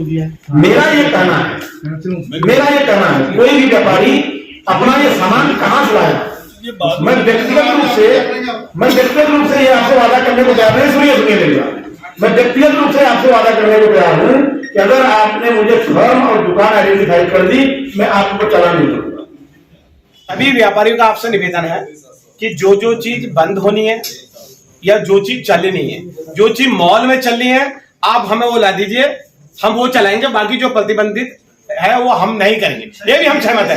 को दिया है। मेरा ये कहना है कोई भी व्यापारी अपना ये सामान कहाँ से लाएगा। मैं व्यक्तिगत रूप से ये आपसे वादा करने को तैयार नहीं, सुनिए मेरी बात। मैं व्यक्तिगत रूप से आपसे वादा करने को तैयार हूँ कि अगर आपने मुझे फर्म और दुकान आइडेंटिफाई कर दी, मैं आपको चालान नहीं करूंगा। अभी व्यापारियों का आपसे निवेदन है कि जो जो चीज बंद होनी है या जो चीज चलनी है, जो चीज मॉल में चलनी है, आप हमें वो ला दीजिए, हम वो चलाएंगे। बाकी जो प्रतिबंधित है वो हम नहीं करेंगे, ये भी हम सहमत है।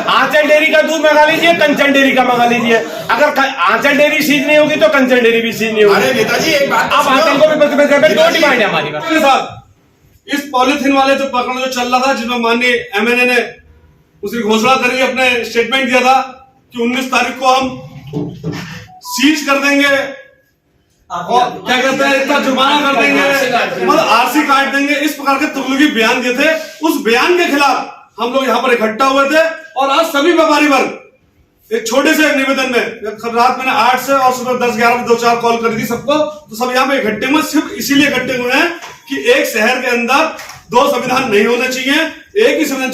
आंचल डेयरी का दूध मंगा लीजिए, कंचन डेयरी का मंगा लीजिए। अगर आंचल डेयरी सीज नहीं होगी तो कंचन डेयरी भी सीज नहीं होगी। अरे नेताजी एक बात, आप आंचल को भी प्रतिबंध कर, दो डिमांड है हमारी बात। इस पॉलिथीन वाले जो प्रकरण जो चल रहा था, जिसमें माननीय एमएनए ने उसकी घोषणा करी, अपने स्टेटमेंट दिया था कि 19 तारीख को हम सीज कर देंगे और क्या कहते हैं इतना जुर्माना कर देंगे, मतलब आरसी काट देंगे, इस प्रकार के तुगलकी बयान दिए थे। उस बयान के खिलाफ हम लोग यहाँ पर इकट्ठा हुए थे और आज सभी व्यापारी वर्ग एक छोटे से निवेदन में, रात मैंने 8 से और सुबह 10-11 बजे 2-4 कॉल कर दी सबको, तो सब यहाँ पे इकट्ठे हुए। सिर्फ इसीलिए इकट्ठे हुए हैं कि एक शहर के अंदर 2 संविधान नहीं होने चाहिए, एक ही संविधान।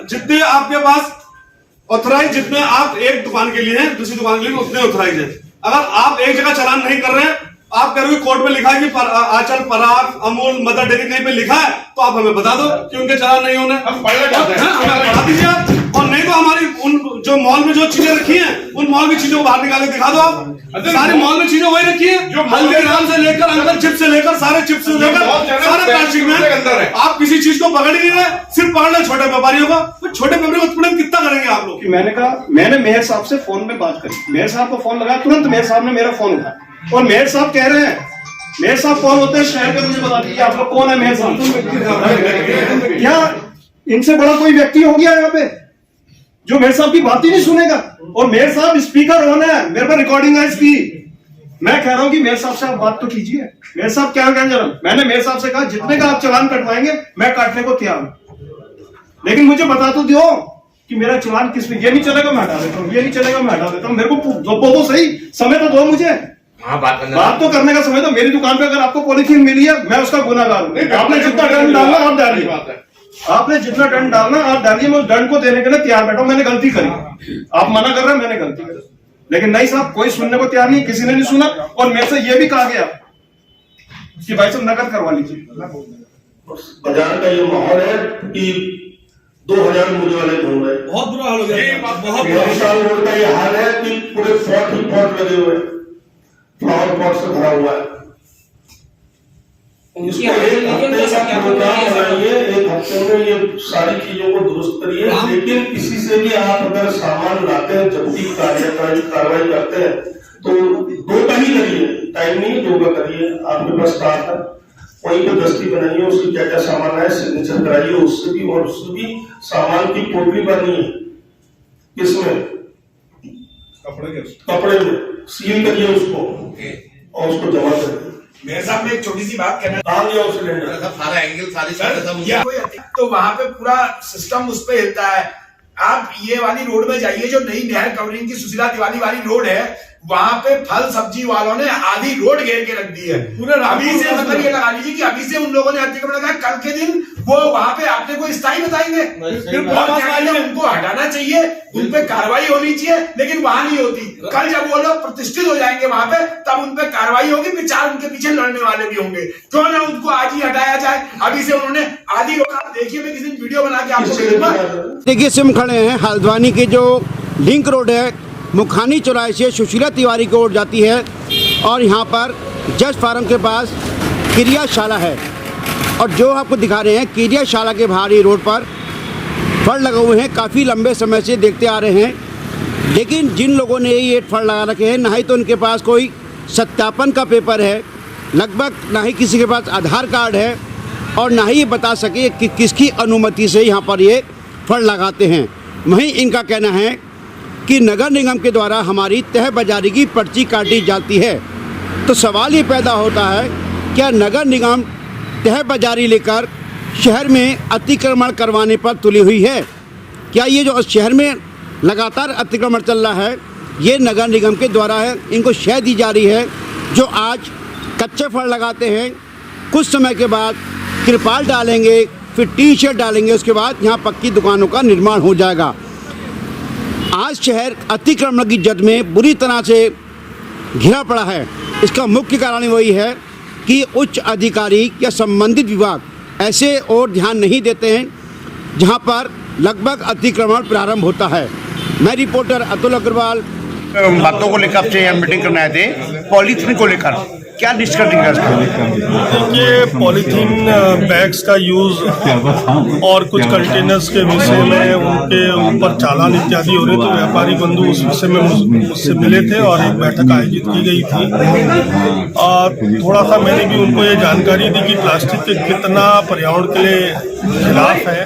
जितने आपके पास ऑथराइज, जितने आप एक दुकान के लिए हैं, दूसरी दुकान के लिए उतने ऑथराइज है। अगर आप एक जगह चालान नहीं कर रहे हैं, आप कह रहे हो कोर्ट में लिखा है कि आंचल, पराग, अमूल, मदर डेयरी कहीं पे लिखा है, तो आप हमें बता दो कि उनके चालान नहीं होने, हम बता दीजिए आप। और नहीं तो हमारी उन जो मॉल में जो चीजें रखी हैं, उन मॉल की चीजों को बाहर निकाल के दिखा दो आप। सारी मॉल में चीजें वही रखी है, जो हल्दीराम से लेकर अंदर चिप्स से लेकर सारे चिप्स से लेकर सारे प्लास्टिक में अंदर है। आप किसी चीज को पकड़ नहीं रहे, सिर्फ पकड़ रहे छोटे व्यापारियों को। तो छोटे व्यापारियों को उत्पीड़न कितना करेंगे आप लोग। मैंने कहा, मैंने मेयर साहब से फोन में बात करी, मेयर साहब को फोन लगाया, तुरंत मेयर साहब ने मेरा फोन उठाया और मेयर साहब कह रहे हैं, मेयर साहब कौन होते हैं शहर के, मुझे बता दीजिए आप लोग कौन है मेयर साहब। क्या इनसे बड़ा कोई व्यक्ति हो गया यहाँ पे जो मेयर साहब की बात ही नहीं सुनेगा। और मेयर साहब स्पीकर ऑन है, मेरे पर रिकॉर्डिंग है इसकी। मैं कह रहा हूं कि मेयर साहब से आप बात तो कीजिए। मेयर साहब क्या कहना चाह रहे, मैंने मेयर साहब से कहा जितने का आप चालान कटवाएंगे मैं काटने को तैयार हूं, लेकिन मुझे बता तो दो कि मेरा चालान किस में। ये नहीं चलेगा मैं हटा देता हूँ, ये नहीं चलेगा मैं हटा देता हूँ। मेरे को तो सही समय तो दो मुझे। बात तो करने का समय तो। मेरी दुकान पे अगर आपको पॉलीथीन मिली है, मैं उसका गुनाहगार हूं। आपने जितना दंड डालना आप डालिए, आपने जितना दंड डालना आप डालिए, मैं उस दंड को देने के लिए तैयार बैठा हूं। मैंने गलती करी, आप मना कर रहे हैं, मैंने गलती करी, लेकिन नहीं साहब कोई सुनने को तैयार नहीं, किसी ने नहीं सुना। और मेरे से यह भी कहा गया कि भाई साहब नकद करवा लीजिए। बाजार का ये माहौल है कि 2000 मुझे वाले घूम रहे, बहुत बुरा हाल हो गया। बहुत विशाल रोड का ये हाल है कि पूरे पॉट ही पॉट लगे हुए, फ्लावर पॉट से भरा हुआ है। इसको एक हफ्ते का प्रोग्राम बनाइए, एक हफ्ते में ये सारी चीजों को दुरुस्त करिए। लेकिन किसी से भी आप अगर सामान लाते हैं, जब्ती कार्रवाई करते हैं, तो 2 का ही करिए, टाइम नहीं 2 का करिए। आपके पास स्टाफ है, वहीं पे दस्ती बनाइए, उसकी क्या क्या सामान है सिग्नेचर कराइए उससे भी, और उससे भी सामान की पोटली बनी है किसमें, कपड़े में सील करिए उसको और उसको जमा करिए। मेरे साहब में एक छोटी सी बात कहना, सारा एंगल सारी तो वहां पे पूरा सिस्टम उस पे हिलता है। आप ये वाली रोड में जाइए, जो नई नहर कवरिंग की सुशीला दिवाली वाली रोड है, वहां पे फल सब्जी वालों ने आधी रोड घेर के रख दी है पूरे। अभी से मतलब ये लगा लीजिए कि अभी से उन लोगों ने अतिक्रमण लगाया, कल के दिन वो वहां पे आपने कोई स्थायी बताएंगे, उनको हटाना चाहिए, उन पे कार्रवाई होनी चाहिए, लेकिन वहां नहीं होती। कल जब वो लोग प्रतिष्ठित हो जाएंगे वहां पे, तब उन पे कार्रवाई होगी, फिर 4 उनके पीछे लड़ने वाले भी होंगे। क्यों ना उनको आज ही हटाया जाए। अभी से उन्होंने आधी रोड, आप देखिए, मैं किसी दिन वीडियो बना के आपको भेजूंगा। देखिए सिम खड़े हैं, हल्द्वानी की जो लिंक रोड है, मुखानी चौराहे से सुशीला तिवारी की ओर जाती है, और यहाँ पर जज फार्म के पास क्रियाशाला है। और जो आपको दिखा रहे हैं, क्रियाशाला के बाहर ही रोड पर फल लगे हुए हैं, काफ़ी लंबे समय से देखते आ रहे हैं। लेकिन जिन लोगों ने ये फल लगा रखे हैं, ना ही तो उनके पास कोई सत्यापन का पेपर है, लगभग ना ही किसी के पास आधार कार्ड है, और ना ही ये बता सके कि किसकी अनुमति से यहाँ पर ये फल लगाते हैं। वहीं इनका कहना है कि नगर निगम के द्वारा हमारी तह बाजारी की पर्ची काटी जाती है। तो सवाल ये पैदा होता है, क्या नगर निगम तह बाजारी लेकर शहर में अतिक्रमण करवाने पर तुली हुई है? क्या ये जो शहर में लगातार अतिक्रमण चल रहा है, ये नगर निगम के द्वारा है? इनको शह दी जा रही है, जो आज कच्चे फल लगाते हैं कुछ समय के बाद तिरपाल डालेंगे, फिर टी शर्ट डालेंगे, उसके बाद यहाँ पक्की दुकानों का निर्माण हो जाएगा। आज शहर अतिक्रमण की जद में बुरी तरह से घिरा पड़ा है। इसका मुख्य कारण वही है कि उच्च अधिकारी या संबंधित विभाग ऐसे और ध्यान नहीं देते हैं जहां पर लगभग अतिक्रमण प्रारंभ होता है। मैं रिपोर्टर अतुल अग्रवाल। बातों को लेकर आपसे यहाँ मीटिंग करने आए थे, पॉलीथीन को लेकर क्या डिस्कस देखिए, पॉलीथीन बैग्स का यूज और कुछ कंटेनर्स के विषय में उनके ऊपर चालान इत्यादि हो रहे, तो व्यापारी बंधु उस विषय में मुझसे मिले थे और एक बैठक आयोजित की गई थी। और थोड़ा सा मैंने भी उनको ये जानकारी दी कि प्लास्टिक के कितना पर्यावरण के लिए खिलाफ है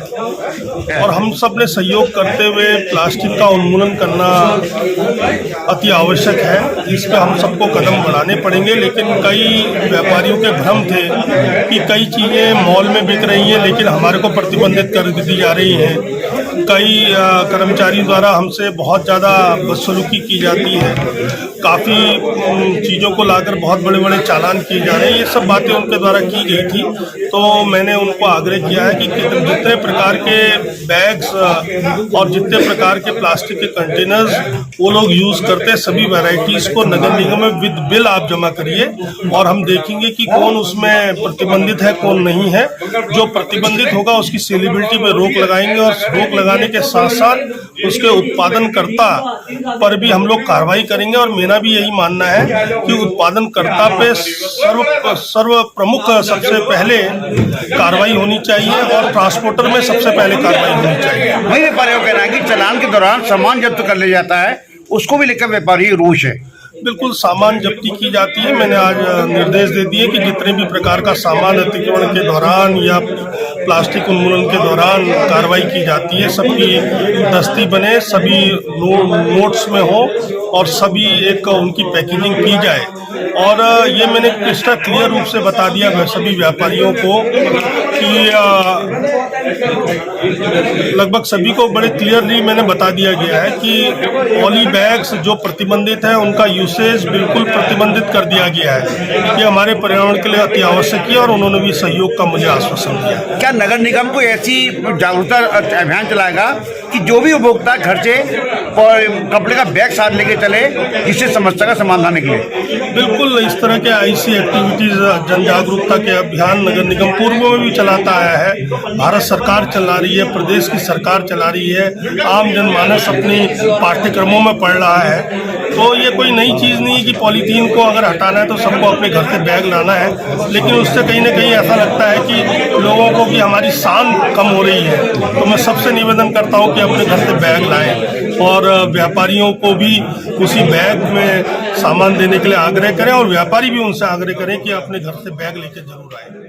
और हम सब ने सहयोग करते हुए प्लास्टिक का उन्मूलन करना अति आवश्यक है। इस पर हम सबको कदम बढ़ाने पड़ेंगे। लेकिन कई व्यापारियों के भ्रम थे कि कई चीज़ें मॉल में बिक रही हैं लेकिन हमारे को प्रतिबंधित कर दी जा रही हैं। कई कर्मचारियों द्वारा हमसे बहुत ज़्यादा बदसलूकी की जाती है, काफ़ी चीज़ों को लाकर बहुत बड़े बड़े चालान किए जा रहे हैं। ये सब बातें उनके द्वारा की गई थी, तो मैंने उनको आग्रह किया है कि जितने प्रकार के बैग्स और जितने प्रकार के प्लास्टिक के कंटेनर्स वो लोग यूज़ करते हैं, सभी वैरायटीज़ को नगर निगम में विद बिल आप जमा करिए और हम देखेंगे कि कौन उसमें प्रतिबंधित है, कौन नहीं है। जो प्रतिबंधित होगा उसकी सेलिब्रिटी पे रोक लगाएंगे और रोक लगाने के साथ साथ उसके उत्पादनकर्ता पर भी हम लोग कार्रवाई करेंगे। और मेरा भी यही मानना है कि उत्पादनकर्ता पे सर्व प्रमुख सबसे पहले कार्रवाई होनी चाहिए और ट्रांसपोर्टर में सबसे पहले कार्रवाई होनी चाहिए। वही व्यापारियों का कहना है कि चालान के दौरान सामान जब्त कर लिया जाता है, उसको भी लेकर व्यापारी रोष है। बिल्कुल, सामान जब्ती की जाती है। मैंने आज निर्देश दे दिए कि जितने भी प्रकार का सामान अतिक्रमण के दौरान या प्लास्टिक उन्मूलन के दौरान कार्रवाई की जाती है, सबकी दस्ती बने, सभी नोट्स में हो और सभी एक उनकी पैकेजिंग की जाए। और ये मैंने क्रिस्टल क्लियर रूप से बता दिया है सभी व्यापारियों को कि लगभग सभी को बड़े क्लियरली मैंने बता दिया गया है कि पॉली बैग्स जो प्रतिबंधित है उनका यूसेज बिल्कुल प्रतिबंधित कर दिया गया है। ये हमारे पर्यावरण के लिए अति आवश्यक है और उन्होंने भी सहयोग का मुझे आश्वासन दिया। क्या नगर निगम को ऐसी जागरूकता अभियान चलाएगा कि जो भी उपभोक्ता घर से कपड़े का बैग साथ लेके चले, जिससे समस्या का समाधान निकले? बिल्कुल, इस तरह के ऐसी एक्टिविटीज जन जागरूकता के अभियान नगर निगम पूर्व में भी चलाता आया है। भारत सरकार चला रही है, प्रदेश की सरकार चला रही है, आम जनमानस अपनी पाठ्यक्रमों में पढ़ रहा है। तो ये कोई नई चीज़ नहीं है कि पॉलीथीन को अगर हटाना है तो सबको अपने घर से बैग लाना है। लेकिन उससे कहीं ना कहीं ऐसा लगता है कि लोगों को कि हमारी शान कम हो रही है। तो मैं सबसे निवेदन करता हूँ कि अपने घर से बैग लाएं और व्यापारियों को भी उसी बैग में सामान देने के लिए आग्रह करें और व्यापारी भी उनसे आग्रह करें कि अपने घर से बैग लेकर जरूर आएं।